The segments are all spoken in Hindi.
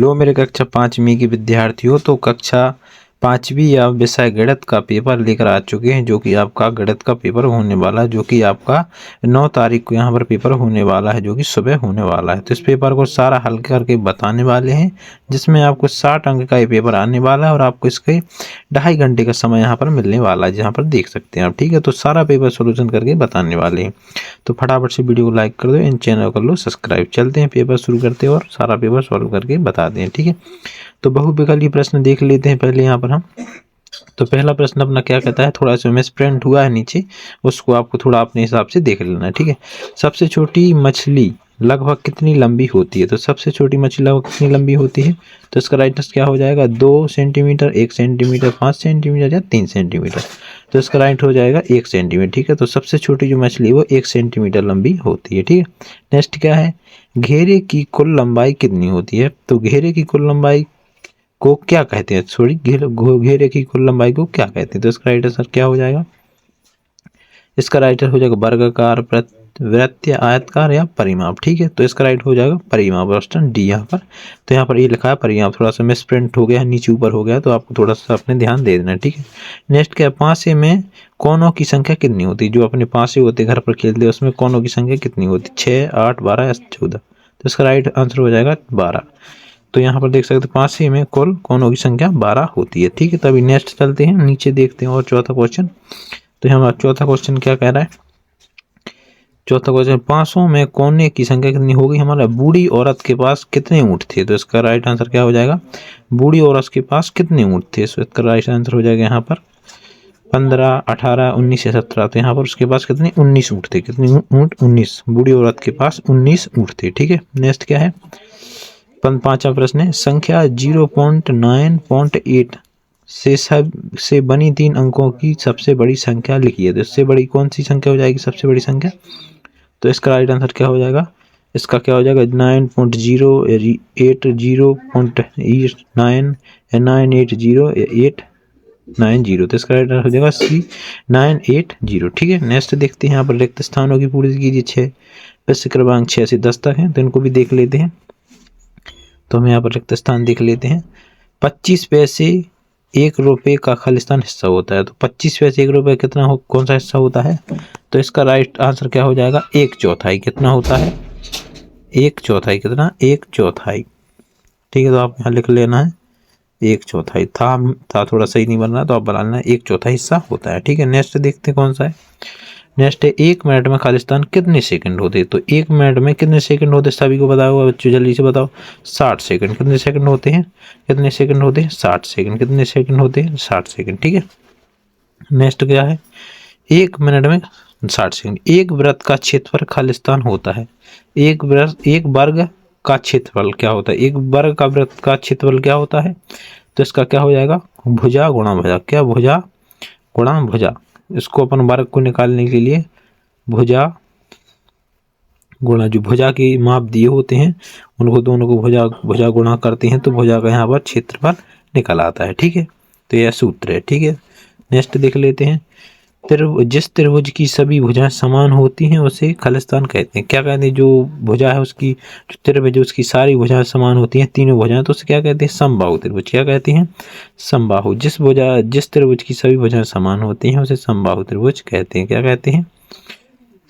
लो मेरे कक्षा 5वीं के विद्यार्थियों, तो कक्षा 5वीं या विषय गणित का पेपर लेकर आ चुके हैं, जो कि आपका गणित का पेपर होने वाला है, जो कि आपका 9 तारीख को यहाँ पर पेपर होने वाला है, जो कि सुबह होने वाला है। तो इस पेपर को सारा हल करके बताने वाले हैं, जिसमें आपको 60 अंक का ये पेपर आने वाला है और आपको इसके 2.5 घंटे का समय यहाँ पर मिलने वाला है, जहाँ पर देख सकते हैं आप। ठीक है, तो सारा पेपर सोल्यूशन करके बताने वाले हैं। तो फटाफट से वीडियो को लाइक कर दो, इन चैनल कर लो सब्सक्राइब। चलते हैं पेपर शुरू करते हैं और सारा पेपर सॉल्व करके बताते हैं। ठीक है, तो बहुविकल्पीय प्रश्न देख लेते हैं पहले यहाँ पर हम। तो पहला प्रश्न अपना क्या कहता है, थोड़ा सा मिस प्रिंट हुआ है नीचे, उसको आपको थोड़ा अपने हिसाब से देख लेना है। ठीक है, सबसे छोटी मछली लगभग कितनी लंबी होती है? तो सबसे छोटी मछली लगभग कितनी लंबी होती है? तो इसका राइट आंसर क्या हो जाएगा, 2 सेंटीमीटर, 1 सेंटीमीटर, 5 सेंटीमीटर या 3 सेंटीमीटर। तो इसका राइट हो जाएगा 1 सेंटीमीटर। ठीक है, तो सबसे छोटी जो मछली है वो 1 सेंटीमीटर लंबी होती है। ठीक है, नेक्स्ट क्या है, घेरे की कुल लंबाई कितनी होती है? तो घेरे की कुल लंबाई को क्या कहते हैं? सॉरी, घेरे की कुल लंबाई को क्या कहते हैं? तो इसका राइट आंसर क्या हो जाएगा, इसका राइट हो जाएगा वर्गाकार, वृत्तीय, आयतकार या परिमाप। ठीक है, तो इसका राइट हो जाएगा परिमाप, ऑप्शन डी यहाँ पर। तो यहाँ पर ये लिखा है परिमाप, थोड़ा सा मिस प्रिंट हो गया है, नीचे ऊपर हो गया, तो आपको थोड़ा सा अपने ध्यान दे देना है। ठीक है, नेक्स्ट क्या है, पासे में कोनों की संख्या कितनी होती है? जो अपने पासे होते घर पर खेलते हैं उसमें कोनों की संख्या कितनी होती है? 6, 8, 12 या 14? तो इसका राइट आंसर हो जाएगा 12। तो यहाँ पर देख सकते हैं पासे में कुल कोनों की संख्या 12 होती है। ठीक है, तो अभी नेक्स्ट चलते हैं, नीचे देखते हैं और चौथा क्वेश्चन। तो यहाँ चौथा क्वेश्चन क्या कह रहा है, चौथा क्वेश्चन, पासों में कोने की संख्या कितनी होगी? हमारा बूढ़ी औरत के पास कितने ऊँट थे? तो इसका राइट आंसर क्या हो जाएगा, बूढ़ी औरत के पास कितने ऊँट थे? तो इसका राइट आंसर हो जाएगा यहाँ पर 15, 18, 19 या 17। तो यहाँ पर उसके पास कितने, 19 ऊँट थे। कितने ऊँट? 19। बूढ़ी औरत के पास 19 ऊँट थे। ठीक है, नेक्स्ट क्या है, पांचवा प्रश्न है, संख्या 0.9.8 से बनी 3 अंकों की सबसे बड़ी संख्या लिखिए। तो इससे बड़ी कौन सी संख्या हो जाएगी सबसे बड़ी संख्या? तो इसका राइट आंसर क्या हो जाएगा, इसका क्या हो जाएगा 9.080 तो इसका राइट आंसर हो जाएगा सी 980। ठीक है, नेक्स्ट देखते हैं यहाँ पर रिक्त स्थानों की पूरी कीजिए। 6 प्रश्न क्रमांक 6 से 10 तक है, तो इनको भी देख लेते हैं। तो हम यहाँ पर रिक्त स्थान देख लेते हैं। 25 पैसे 1 रुपये का खालिस्तान हिस्सा होता है। तो 25 पैसे 1 रुपये कितना कौन सा हिस्सा होता है? तो इसका राइट आंसर क्या हो जाएगा, 1/4 कितना होता है? 1/4 कितना, 1/4। ठीक है, तो आप यहाँ लिख लेना है 1/4 था थोड़ा सही नहीं बन रहा, तो आप बना लेना 1/4 हिस्सा होता है। ठीक है, नेक्स्ट देखते हैं कौन सा है। नेक्स्ट है, 1 मिनट में खालिस्तान कितने सेकंड होते? तो 1 मिनट में कितने सेकंड होते सभी को बताओ बच्चों, जल्दी से बताओ। 60 सेकंड। कितने सेकंड होते हैं? कितने सेकंड होते हैं? 60 सेकंड। कितने सेकंड होते हैं? 60 सेकंड। ठीक है, नेक्स्ट क्या है, 1 मिनट में 60 सेकंड। एक वृत्त का क्षेत्रफल खालिस्तान होता है। एक वर्ग का क्षेत्रफल क्या होता है? एक वर्ग का वृत्त का क्षेत्रफल क्या होता है? तो इसका क्या हो जाएगा, भुजा गुणा भुजा। क्या, भुजा गुणा भुजा। इसको अपन वर्ग को निकालने के लिए भुजा गुणा, जो भुजा के माप दिए होते हैं उनको दोनों को भुजा गुणा करते हैं, तो भुजा का यहाँ पर क्षेत्रफल निकल आता है। ठीक है, तो यह सूत्र है। ठीक है, नेक्स्ट देख लेते हैं। जिस त्रिभुज की सभी भुजाएं समान होती हैं उसे खालिस्तान कहते हैं। क्या कहते हैं, जो भुजा है उसकी, जो त्रिभुज उसकी सारी भुजाएं समान होती हैं, तीनों भुजाएं, तो उसे क्या कहते हैं? समबाहु त्रिभुज। क्या कहते हैं? समबाहु। जिस त्रिभुज की सभी भुजाएं समान होती हैं उसे समबाहु त्रिभुज कहते हैं। क्या कहते हैं?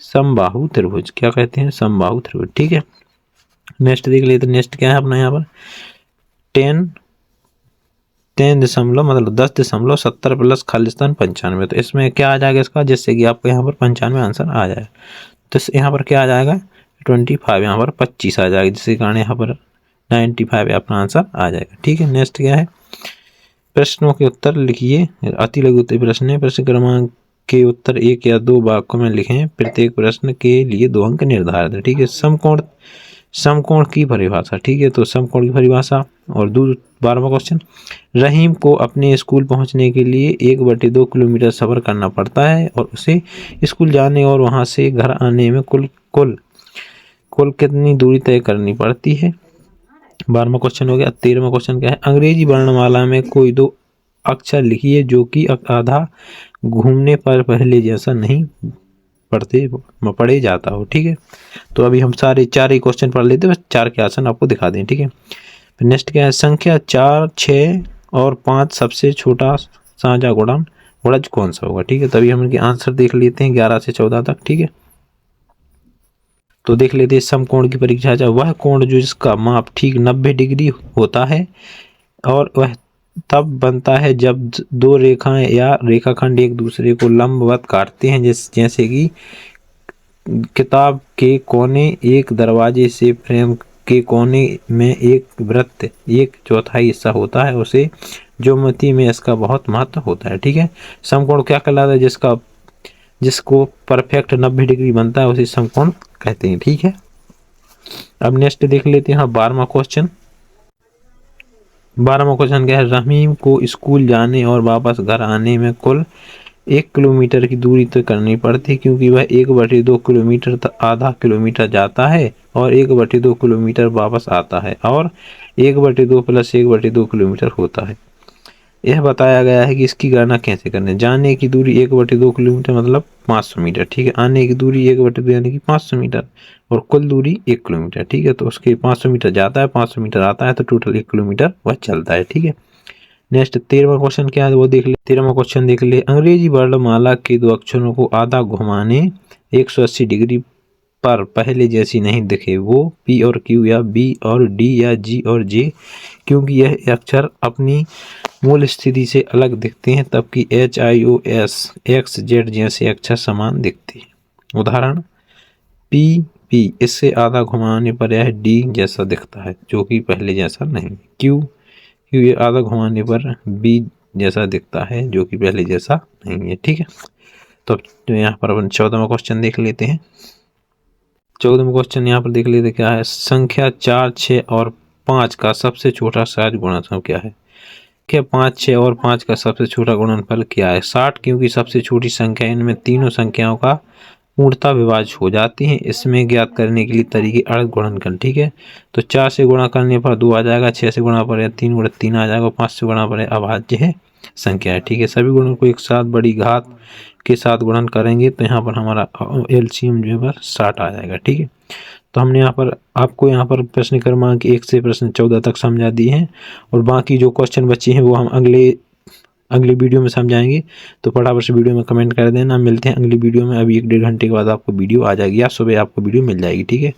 समबाहु त्रिभुज। क्या कहते हैं? समबाहु त्रिभुज। ठीक है, नेक्स्ट देख लेते हैं। नेक्स्ट क्या है अपना यहाँ पर 10.70 प्लस खालिस्तान 95। तो इसमें क्या आ जाएगा इसका, जिससे कि आपको यहाँ पर 95 आंसर आ जाए। तो यहाँ पर क्या आ जाएगा 25, यहाँ पर 25 आ जाएगा, जिसके कारण यहाँ पर 95 अपना आंसर आ जाएगा। ठीक है, नेक्स्ट क्या है, प्रश्नों के उत्तर लिखिए। अति लघु उत्तरीय प्रश्न है, प्रश्न क्रमांक के उत्तर 1 या 2 वाक्यों में लिखें। प्रत्येक प्रश्न के लिए 2 अंक निर्धारित है। ठीक है, समकोण की परिभाषा। ठीक है, तो समकोण की परिभाषा। और 12वां क्वेश्चन, रहीम को अपने स्कूल पहुंचने के लिए 1/2 किलोमीटर सफर करना पड़ता है और उसे स्कूल जाने और वहां से घर आने में कुल कितनी दूरी तय करनी पड़ती है? 12वां क्वेश्चन हो गया। 13वां क्वेश्चन क्या है, अंग्रेजी वर्णमाला में कोई 2 अक्षर लिखिए जो कि आधा घूमने पर पहले जैसा नहीं पढ़े जाता हो। ठीक है, तो अभी हम सारे 4 ही क्वेश्चन पढ़ लेते हैं, बस 4 के आसन आपको दिखा दें। ठीक है, नेक्स्ट क्या है, संख्या 4, 6 और 5 सबसे छोटा साझा गुणज कौन सा होगा। ठीक है, तभी हम इनके आंसर देख लेते हैं 11 से 14 तक। ठीक है, तो देख लेते हैं समकोण की परिभाषा। वह कोण जो जिसका माप ठीक 90 डिग्री होता है और वह तब बनता है जब दो रेखाएं या रेखाखंड एक दूसरे को लंबवत काटते हैं, जैसे कि किताब के कोने, एक दरवाजे से फ्रेम के कोने में एक वृत्त 1/4 हिस्सा होता है, उसे ज्योमेट्री में इसका बहुत महत्व होता है। ठीक है, समकोण क्या कहलाता है, जिसको परफेक्ट 90 डिग्री बनता है उसे समकोण कहते हैं। ठीक है, अब नेक्स्ट देख लेते हैं 12वां क्वेश्चन। 12वां क्वेश्चन क्या है, रहीम को स्कूल जाने और वापस घर आने में कुल 1 किलोमीटर की दूरी तय करनी पड़ती, क्योंकि वह 1/2 किलोमीटर आधा किलोमीटर जाता है और 1/2 किलोमीटर वापस आता है और 1/2 + 1/2 किलोमीटर होता है। यह बताया गया है कि इसकी गणना कैसे करनी है। जाने की दूरी 1/2 किलोमीटर मतलब 500 मीटर। ठीक है, आने की दूरी 1/2 यानी कि 500 मीटर और कुल दूरी 1 किलोमीटर। ठीक है, तो उसके 500 मीटर जाता है, 500 मीटर आता है, तो टोटल 1 किलोमीटर वह चलता है। ठीक है, नेक्स्ट 13वां क्वेश्चन क्या है वो देख ले। 13वां क्वेश्चन देख ले, अंग्रेजी वर्णमाला के 2 अक्षरों को आधा घुमाने 180 डिग्री पर पहले जैसी नहीं दिखे, वो P और Q या B और D या G और J, क्योंकि यह अक्षर अपनी मूल स्थिति से अलग दिखते हैं, तबकि HIOS XZ जैसे अक्षर समान दिखते हैं। उदाहरण, P इससे आधा घुमाने पर यह D जैसा दिखता है, जो कि पहले जैसा नहीं। Q ये आधा घुमाने पर B जैसा दिखता है, जो कि पहले जैसा नहीं है। ठीक है, तो यहाँ पर अपन 14वां क्वेश्चन देख लेते हैं। 14वां क्वेश्चन यहाँ पर देख लेते क्या है, संख्या 4, 6 और 5 का सबसे छोटा सहज गुणनफल क्या है। क्या 5, 6 और 5 का सबसे छोटा गुणनफल क्या है। 60, क्योंकि सबसे छोटी संख्या इनमें तीनों संख्याओं का पूर्णतः विभाज्य हो जाती है। इसमें ज्ञात करने के लिए तरीके अर्ध गुणनखंड। ठीक है, तो 4 से गुणा करने पर 2 आ जाएगा, 6 से गुणा पर 3 गुणा 3 आ जाएगा, 5 से गुणा पर अभाज्य है संख्या है। ठीक है, सभी गुणों को एक साथ बड़ी घात के साथ गुणन करेंगे तो यहाँ पर हमारा एलसीएम जो है 60 आ जाएगा। ठीक है, तो हमने यहाँ पर आपको यहाँ पर प्रश्न क्रमांक 1 से प्रश्न 14 तक समझा दिए हैं और बाकी जो क्वेश्चन बचे हैं वो हम अगले वीडियो में समझाएंगे। तो फटाफट से वीडियो में कमेंट कर देना। मिलते हैं अगली वीडियो में। अभी 1-1.5 घंटे के बाद आपको वीडियो आ जाएगी या सुबह आपको वीडियो मिल जाएगी। ठीक है।